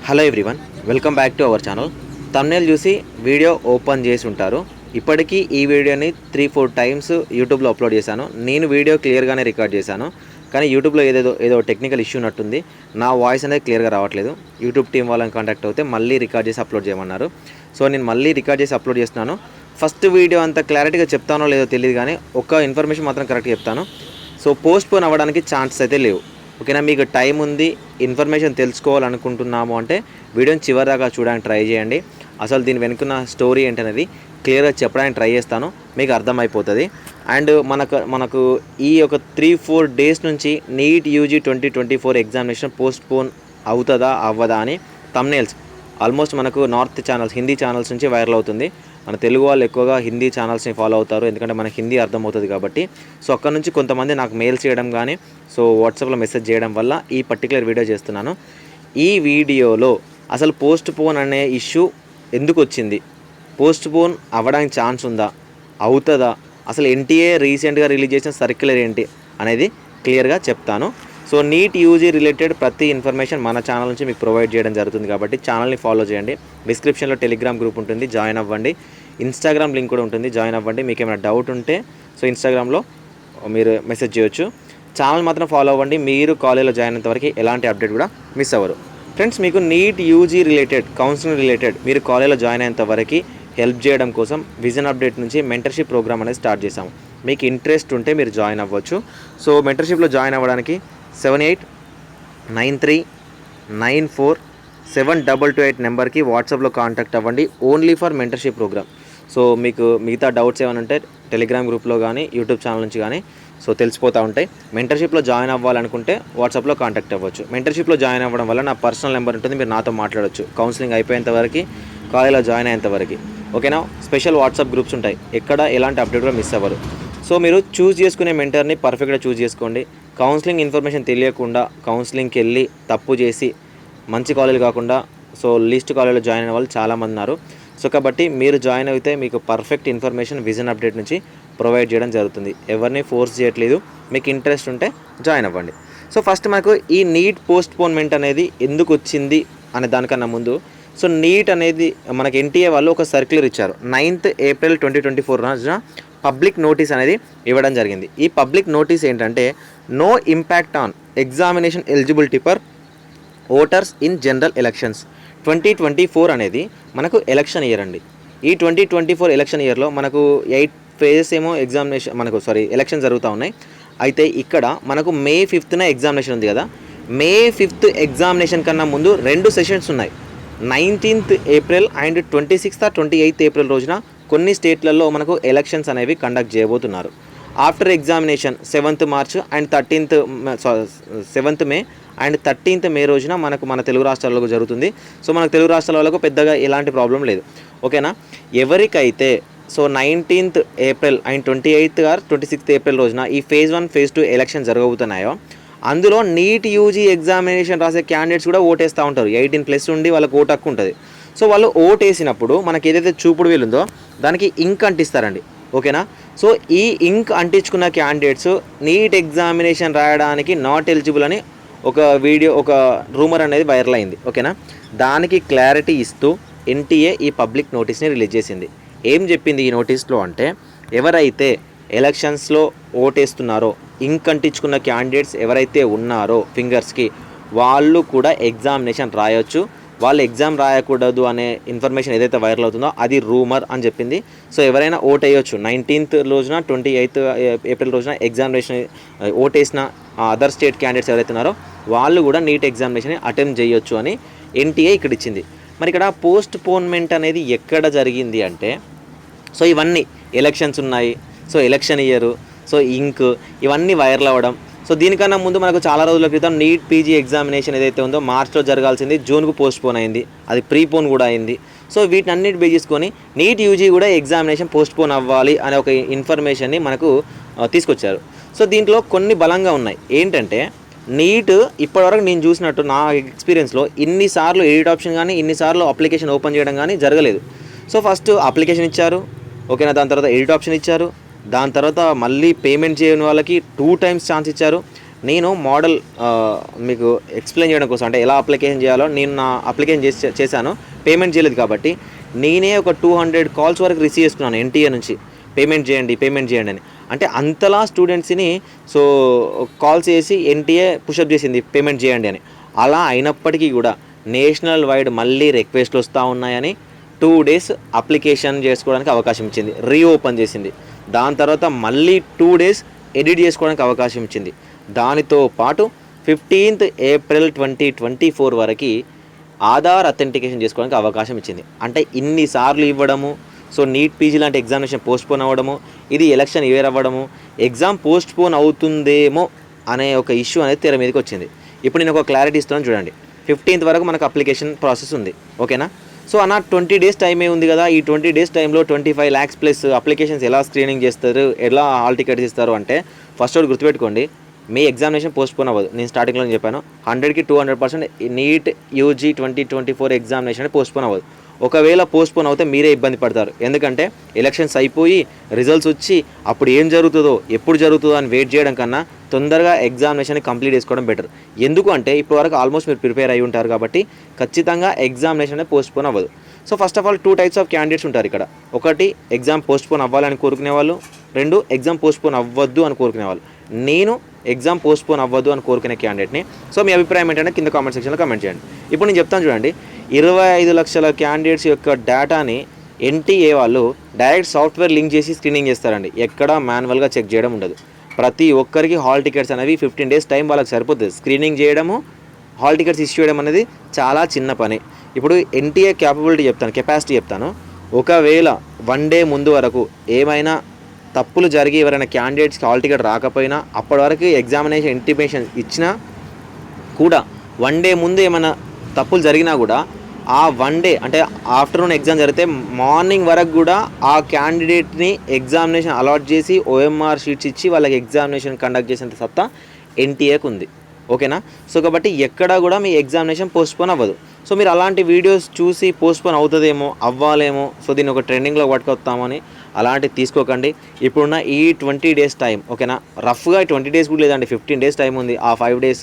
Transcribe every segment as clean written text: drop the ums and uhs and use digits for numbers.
Hello everyone, welcome back to our channel. Thumbnail చూసి video open చేసి ఉంటారు. ఇప్పటికీ ఈ వీడియోని 3-4 టైమ్స్ యూట్యూబ్లో అప్లోడ్ చేశాను. నేను వీడియో క్లియర్గానే రికార్డ్ చేశాను, కానీ యూట్యూబ్లో ఏదో టెక్నికల్ ఇష్యూ ఉన్నట్టుంది. నా వాయిస్ అనేది క్లియర్గా రావట్లేదు. యూట్యూబ్ టీం వాళ్ళని కాంటాక్ట్ అవుతే మళ్ళీ రికార్డ్ చేసి అప్లోడ్ చేయమన్నారు. సో నేను మళ్ళీ రికార్డ్ చేసి అప్లోడ్ చేస్తున్నాను. ఫస్ట్ వీడియో అంత క్లారిటీగా చెప్తానో లేదో తెలియదు, కానీ ఒక ఇన్ఫర్మేషన్ మాత్రం కరెక్ట్గా చెప్తాను. సో పోస్ట్ పోన్ అవ్వడానికి ఛాన్సెస్ అయితే లేవు. ఓకేనా, మీకు టైం ఉంది, ఇన్ఫర్మేషన్ తెలుసుకోవాలనుకుంటున్నాము అంటే వీడియోని చివరిదాకా చూడడానికి ట్రై చేయండి. అసలు దీని వెనుకున్న స్టోరీ ఏంటనేది క్లియర్గా చెప్పడానికి ట్రై చేస్తాను, మీకు అర్థమైపోతుంది. అండ్ మనకు ఈ ఒక 3-4 డేస్ నుంచి NEET UG 2024 examination post phone అవుతుందా అవ్వదా అని థంబ్నెయిల్స్ ఆల్మోస్ట్ మనకు నార్త్ ఛానల్స్, హిందీ ఛానల్స్ నుంచి వైరల్ అవుతుంది. మన తెలుగు వాళ్ళు ఎక్కువగా హిందీ ఛానల్స్ని ఫాలో అవుతారు, ఎందుకంటే మనకు హిందీ అర్థమవుతుంది కాబట్టి. సో అక్కడ నుంచి కొంతమంది నాకు మెయిల్స్ చేయడం కానీ సో వాట్సాప్లో మెసేజ్ చేయడం వల్ల ఈ పర్టికులర్ వీడియో చేస్తున్నాను. ఈ వీడియోలో అసలు పోస్ట్ పోన్ అనే ఇష్యూ ఎందుకు వచ్చింది, పోస్ట్ పోన్ అవ్వడానికి ఛాన్స్ ఉందా, అవుతుందా, అసలు ఎన్టీఏ రీసెంట్గా రిలీజ్ చేసిన సర్క్యులర్ ఏంటి అనేది క్లియర్గా చెప్తాను. సో నీట్ యూజీ రిలేటెడ్ ప్రతి ఇన్ఫర్మేషన్ మన ఛానల్ నుంచి మీకు ప్రొవైడ్ చేయడం జరుగుతుంది కాబట్టి ఛానల్ని ఫాలో చేయండి. డిస్క్రిప్షన్లో టెలిగ్రామ్ గ్రూప్ ఉంటుంది, జాయిన్ అవ్వండి. ఇన్స్టాగ్రామ్ లింక్ కూడా ఉంటుంది, జాయిన్ అవ్వండి. మీకు ఏమైనా డౌట్ ఉంటే సో ఇన్స్టాగ్రామ్లో మీరు మెసేజ్ చేయొచ్చు. ఛానల్ మాత్రం ఫాలో అవ్వండి. మీరు కాలేజ్లో జాయిన్ అయినంత వరకు ఎలాంటి అప్డేట్ కూడా మిస్ అవ్వరు. ఫ్రెండ్స్, మీకు NEET UG related, counselling related మీరు కాలేజ్లో జాయిన్ అయ్యేంత వరకు హెల్ప్ చేయడం కోసం విజన్ అప్డేట్ నుంచి మెంటర్షిప్ ప్రోగ్రామ్ అనేది స్టార్ట్ చేశాము. మీకు ఇంట్రెస్ట్ ఉంటే మీరు జాయిన్ అవ్వచ్చు. సో మెంటర్షిప్లో జాయిన్ అవ్వడానికి 7893947228 నెంబర్కి వాట్సాప్లో కాంటాక్ట్ అవ్వండి, only for mentorship program. So మీకు మిగతా డౌట్స్ ఏమైనా ఉంటే టెలిగ్రామ్ గ్రూప్లో కానీ యూట్యూబ్ ఛానల్ నుంచి కానీ సో తెలిసిపోతూ ఉంటాయి. మెంటర్షిప్లో జాయిన్ అవ్వాలనుకుంటే వాట్సాప్లో కాంటాక్ట్ అవ్వచ్చు. మెంటర్షిప్లో జాయిన్ అవ్వడం వల్ల నా పర్సనల్ నెంబర్ ఉంటుంది, మీరు నాతో మాట్లాడవచ్చు కౌన్సిలింగ్ అయిపోయేంత వరకు, కాలేజ్లో జాయిన్ అయ్యేంత వరకు. ఓకేనా, స్పెషల్ వాట్సాప్ గ్రూప్స్ ఉంటాయి, ఎక్కడ ఎలాంటి అప్డేట్ కూడా మిస్ అవ్వరు. సో మీరు చూస్ చేసుకునే మెంటర్ని పర్ఫెక్ట్గా చూస్ చేసుకోండి. కౌన్సిలింగ్ ఇన్ఫర్మేషన్ తెలియకుండా కౌన్సిలింగ్కి వెళ్ళి తప్పు చేసి మంచి కాలేజ్ కాకుండా సో లీస్ట్ కాలేజ్లో జాయిన్ అయిన వాళ్ళు చాలామంది ఉన్నారు. సో కాబట్టి మీరు జాయిన్ అయితే మీకు పర్ఫెక్ట్ ఇన్ఫర్మేషన్ విజన్ అప్డేట్ నుంచి ప్రొవైడ్ చేయడం జరుగుతుంది. ఎవరిని ఫోర్స్ చేయట్లేదు, మీకు ఇంట్రెస్ట్ ఉంటే జాయిన్ అవ్వండి. సో ఫస్ట్ మనకు ఈ నీట్ పోస్ట్ పోన్మెంట్ అనేది ఎందుకు వచ్చింది అనే దానికన్నా ముందు, సో నీట్ అనేది మనకి ఎన్టీఏ వాళ్ళు ఒక సర్క్యులర్ ఇచ్చారు. 9th ఏప్రిల్ 2024 రోజున పబ్లిక్ నోటీస్ అనేది ఇవ్వడం జరిగింది. ఈ పబ్లిక్ నోటీస్ ఏంటంటే no impact on examination eligibility for voters in general elections 2024 అనేది మనకు ఎలక్షన్ ఇయర్ అండి. ఈ 2024 ఎలక్షన్ ఇయర్లో మనకు 8 ఫేజెస్ ఏమో ఎలక్షన్ జరుగుతూ ఉన్నాయి. అయితే ఇక్కడ మనకు May 5th ఎగ్జామినేషన్ ఉంది కదా. May 5th ఎగ్జామినేషన్ కన్నా ముందు 2 సెషన్స్ ఉన్నాయి. 19th April and 26th or 28th April రోజున కొన్ని స్టేట్లలో మనకు ఎలక్షన్స్ అనేవి కండక్ట్ చేయబోతున్నారు. After examination 7th March and 7th May and 13th మే రోజున మన తెలుగు రాష్ట్రాల్లో జరుగుతుంది. సో మనకు తెలుగు రాష్ట్రాల వాళ్ళకు పెద్దగా ఎలాంటి ప్రాబ్లం లేదు. ఓకేనా, ఎవరికైతే so 19th April and 28th or 26th April రోజున ఈ ఫేజ్ 1 ఫేజ్ 2 ఎలక్షన్ జరగబోతున్నాయో అందులో నీట్ యూజీ ఎగ్జామినేషన్ రాసే క్యాండిడేట్స్ కూడా ఓటేస్తూ ఉంటారు. 18+ ఉండి వాళ్ళకు ఓటు హక్కు ఉంటుంది. సో వాళ్ళు ఓటు వేసినప్పుడు మనకి ఏదైతే చూపుడు వీలుందో దానికి ఇంక్ అంటిస్తారండి. ఓకేనా, సో ఈ ఇంక్ అంటించుకున్న క్యాండిడేట్స్ నీట్ ఎగ్జామినేషన్ రాయడానికి నాట్ ఎలిజిబుల్ అని ఒక రూమర్ అనేది వైరల్ అయింది. ఓకేనా, దానికి క్లారిటీ ఇస్తూ ఎన్టీఏ ఈ పబ్లిక్ నోటీస్ని రిలీజ్ చేసింది. ఏం చెప్పింది ఈ నోటీస్లో అంటే, ఎవరైతే ఎలక్షన్స్లో ఓటేస్తున్నారో ఇంక్ అంటించుకున్న క్యాండిడేట్స్ ఎవరైతే ఉన్నారో ఫింగర్స్కి, వాళ్ళు కూడా ఎగ్జామినేషన్ రాయొచ్చు. వాళ్ళు ఎగ్జామ్ రాయకూడదు అనే ఇన్ఫర్మేషన్ ఏదైతే వైరల్ అవుతుందో అది రూమర్ అని చెప్పింది. సో ఎవరైనా ఓట్ వేయొచ్చు. 19th రోజున 28th ఏప్రిల్ రోజున ఎగ్జామినేషన్ ఓటేసిన అదర్ స్టేట్ క్యాండిడేట్స్ ఎవరైతే ఉన్నారో వాళ్ళు కూడా నీట్ ఎగ్జామినేషన్ అటెంప్ట్ చేయొచ్చు అని ఎన్టీఏ ఇక్కడ ఇచ్చింది. మరి ఇక్కడ పోస్ట్ పోన్మెంట్ అనేది ఎక్కడ జరిగింది అంటే, సో ఇవన్నీ ఎలక్షన్స్ ఉన్నాయి, సో ఎలక్షన్ ఇయర్, సో ఇంక్ ఇవన్నీ వైరల్ అవ్వడం. సో దీనికన్నా ముందు మనకు చాలా రోజుల క్రితం నీట్ పీజీ ఎగ్జామినేషన్ ఏదైతే ఉందో మార్చ్లో జరగాల్సింది జూన్కు పోస్ట్ పోన్ అయింది, అది ప్రీపోన్ కూడా అయింది. సో వీటిని అన్నిటి బేస్ చేసుకొని నీట్ యూజీ కూడా ఎగ్జామినేషన్ పోస్ట్ పోన్ అవ్వాలి అనే ఒక ఇన్ఫర్మేషన్ని మనకు తీసుకొచ్చారు. సో దీంట్లో కొన్ని బలంగా ఉన్నాయి. ఏంటంటే నీట్ ఇప్పటివరకు నేను చూసినట్టు నా ఎక్స్పీరియన్స్లో ఇన్నిసార్లు ఎడిట్ ఆప్షన్ కానీ ఇన్నిసార్లు అప్లికేషన్ ఓపెన్ చేయడం కానీ జరగలేదు. సో ఫస్ట్ అప్లికేషన్ ఇచ్చారు, ఓకేనా, దాని తర్వాత ఎడిట్ ఆప్షన్ ఇచ్చారు, దాని తర్వాత మళ్ళీ పేమెంట్ చేయని వాళ్ళకి 2 times ఛాన్స్ ఇచ్చారు. నేను మోడల్ మీకు ఎక్స్ప్లెయిన్ చేయడం కోసం, అంటే ఎలా అప్లికేషన్ చేయాలో నేను నా అప్లికేషన్ చేశాను. పేమెంట్ చేయలేదు కాబట్టి నేనే ఒక 200 కాల్స్ వరకు రిసీవ్ చేసుకున్నాను ఎన్టీఏ నుంచి, పేమెంట్ చేయండి అని. అంటే అంతలా స్టూడెంట్స్ని సో కాల్స్ చేసి ఎన్టీఏ పుషప్ చేసింది పేమెంట్ చేయండి అని. అలా అయినప్పటికీ కూడా నేషనల్ వైడ్ మళ్ళీ రిక్వెస్ట్లు వస్తూ ఉన్నాయని 2 days అప్లికేషన్ చేసుకోవడానికి అవకాశం ఇచ్చింది, రీఓపెన్ చేసింది. దాని తర్వాత మళ్ళీ 2 days ఎడిట్ చేసుకోవడానికి అవకాశం ఇచ్చింది. దానితో పాటు 15th April 2024 వరకు ఆధార్ అథెంటికేషన్ చేసుకోవడానికి అవకాశం ఇచ్చింది. అంటే ఇన్నిసార్లు ఇవ్వడము, సో నీట్ పీజీ లాంటి ఎగ్జామినేషన్ పోస్ట్పోన్ అవ్వడము, ఇది ఎలక్షన్ ఇయర్ అవ్వడము, ఎగ్జామ్ పోస్ట్పోన్ అవుతుందేమో అనే ఒక ఇష్యూ అనేది తెర మీదకి వచ్చింది. ఇప్పుడు నేను ఒక క్లారిటీ ఇస్తున్నాను చూడండి. 15th వరకు మనకు అప్లికేషన్ ప్రాసెస్ ఉంది, ఓకేనా. సో అన్న 20 days టైమే ఉంది కదా, ఈ 20 days టైంలో 25 lakhs ప్లస్ అప్లికేషన్స్ ఎలా స్క్రీనింగ్ చేస్తారు, ఎలా హాల్ టికెట్స్ ఇస్తారు అంటే ఫస్ట్ ఒకటి గుర్తుపెట్టుకోండి, మీ ఎగ్జామినేషన్ పోస్ట్పోన్ అవ్వదు. నేను స్టార్టింగ్లో చెప్పాను 100కి 200% నీట్ యూజీ 2024 ఎగ్జామినేషన్ పోస్ట్పోన్ అవ్వదు. ఒకవేళ పోస్ట్పోన్ అవుతే మీరే ఇబ్బంది పడతారు. ఎందుకంటే ఎలక్షన్స్ అయిపోయి రిజల్ట్స్ వచ్చి అప్పుడు ఏం జరుగుతుందో ఎప్పుడు జరుగుతుందో అని వెయిట్ చేయడం కన్నా తొందరగా ఎగ్జామినేషన్ కంప్లీట్ చేసుకోవడం బెటర్. ఎందుకు అంటే ఇప్పుడు వరకు ఆల్మోస్ట్ మీరు ప్రిపేర్ అయి ఉంటారు కాబట్టి ఖచ్చితంగా ఎగ్జామినేషన్ అనేది పోస్ట్పోన్ అవ్వదు. So first of all 2 types of candidates ఉంటారు ఇక్కడ. ఒకటి ఎగ్జామ్ పోస్ట్పోన్ అవ్వాలని కోరుకునే వాళ్ళు, 2 ఎగ్జామ్ పోస్ట్పోన్ అవ్వద్దు అని కోరుకునే వాళ్ళు. నేను ఎగ్జామ్ పోస్ట్పోన్ అవ్వద్దు అని కోరుకునే క్యాండిడేట్ని. సో మీ అభిప్రాయం ఏంటంటే కింద కామెంట్ సెక్షన్లో కామెంట్ చేయండి. ఇప్పుడు నేను చెప్తాను చూడండి, 25 లక్షల క్యాండిడేట్స్ యొక్క డేటాని ఎన్టీఏ వాళ్ళు డైరెక్ట్ సాఫ్ట్వేర్ లింక్ చేసి స్క్రీనింగ్ చేస్తారండి. ఎక్కడ మాన్యువల్గా చెక్ చేయడం ఉండదు. ప్రతి ఒక్కరికి హాల్ టికెట్స్ అనేవి 15 days టైం వాళ్ళకి సరిపోతుంది. స్క్రీనింగ్ చేయడము, హాల్ టికెట్స్ ఇష్యూ చేయడం అనేది చాలా చిన్న పని. ఇప్పుడు ఎన్టీఏ కెపాసిటీ చెప్తాను. ఒకవేళ 1 day ముందు వరకు ఏమైనా తప్పులు జరిగి ఎవరైనా క్యాండిడేట్స్కి హాల్ టికెట్ రాకపోయినా, అప్పటి వరకు ఎగ్జామినేషన్ ఇంటిమేషన్ ఇచ్చినా కూడా 1 day ముందు ఏమైనా తప్పులు జరిగినా కూడా ఆ 1 day అంటే ఆఫ్టర్నూన్ ఎగ్జామ్ జరిగితే మార్నింగ్ వరకు కూడా ఆ క్యాండిడేట్ని ఎగ్జామినేషన్ అలాట్ చేసి OMR షీట్స్ ఇచ్చి వాళ్ళకి ఎగ్జామినేషన్ కండక్ట్ చేసేంత సత్తా ఎన్టీఏకి ఉంది, ఓకేనా. సో కాబట్టి ఎక్కడా కూడా మీ ఎగ్జామినేషన్ పోస్ట్పోన్ అవ్వదు. సో మీరు అలాంటి వీడియోస్ చూసి పోస్ట్పోన్ అవుతుందేమో, అవ్వాలేమో, సో దీన్ని ఒక ట్రెండింగ్లో పట్టుకొస్తామని అలాంటివి తీసుకోకండి. ఇప్పుడున్న ఈ 20 days టైం, ఓకేనా, రఫ్గా 20 days కూడా లేదండి, 15 days టైం ఉంది. ఆ 5 days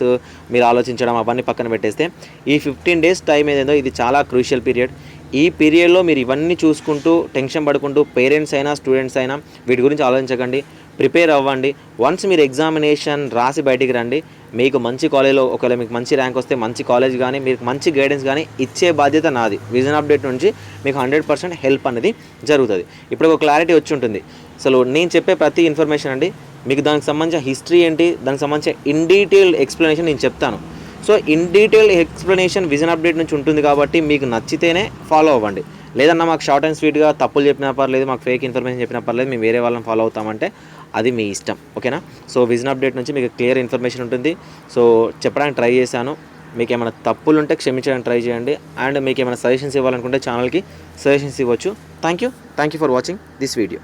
మీరు ఆలోచించడం అవన్నీ పక్కన పెట్టేస్తే ఈ 15 days టైం ఏదేందో ఇది చాలా క్రూషియల్ పీరియడ్. ఈ పీరియడ్లో మీరు ఇవన్నీ చూసుకుంటూ టెన్షన్ పడుకుంటూ పేరెంట్స్ అయినా స్టూడెంట్స్ అయినా వీటి గురించి ఆలోచించకండి, ప్రిపేర్ అవ్వండి. వన్స్ మీరు ఎగ్జామినేషన్ రాసి బయటికి రండి, మీకు మంచి కాలేజ్లో ఒకవేళ మీకు మంచి ర్యాంక్ వస్తే మంచి కాలేజ్ కానీ మీకు మంచి గైడెన్స్ కానీ ఇచ్చే బాధ్యత నాది. విజన్ అప్డేట్ నుంచి మీకు 100% హెల్ప్ అనేది జరుగుతుంది. ఇప్పుడు ఒక క్లారిటీ వచ్చి ఉంటుంది. అసలు నేను చెప్పే ప్రతి ఇన్ఫర్మేషన్ అండి మీకు దానికి సంబంధించిన హిస్టరీ ఏంటి, దానికి సంబంధించిన ఇన్ డీటెయిల్ ఎక్స్ప్లెనేషన్ నేను చెప్తాను. So in detail explanation vision update నుంచి ఉంటుంది కాబట్టి మీకు నచ్చితేనే ఫాలో అవ్వండి. లేదన్నా మాకు షార్ట్ అండ్ స్వీట్గా తప్పులు చెప్పినా పర్లేదు, మాకు ఫేక్ ఇన్ఫర్మేషన్ చెప్పినా పర్లేదు, మేము వేరే వాళ్ళని ఫాలో అవుతామంటే అది మీ ఇష్టం, ఓకేనా. సో విజన్ అప్డేట్ నుంచి మీకు క్లియర్ ఇన్ఫర్మేషన్ ఉంటుంది. సో చెప్పడానికి ట్రై చేశాను. మీకు ఏమైనా తప్పులు ఉంటే క్షమించడానికి ట్రై చేయండి. అండ్ మీకు ఏమైనా సజెషన్స్ ఇవ్వాలనుకుంటే ఛానల్కి సజెషన్స్ ఇవ్వచ్చు. Thank you for watching this video.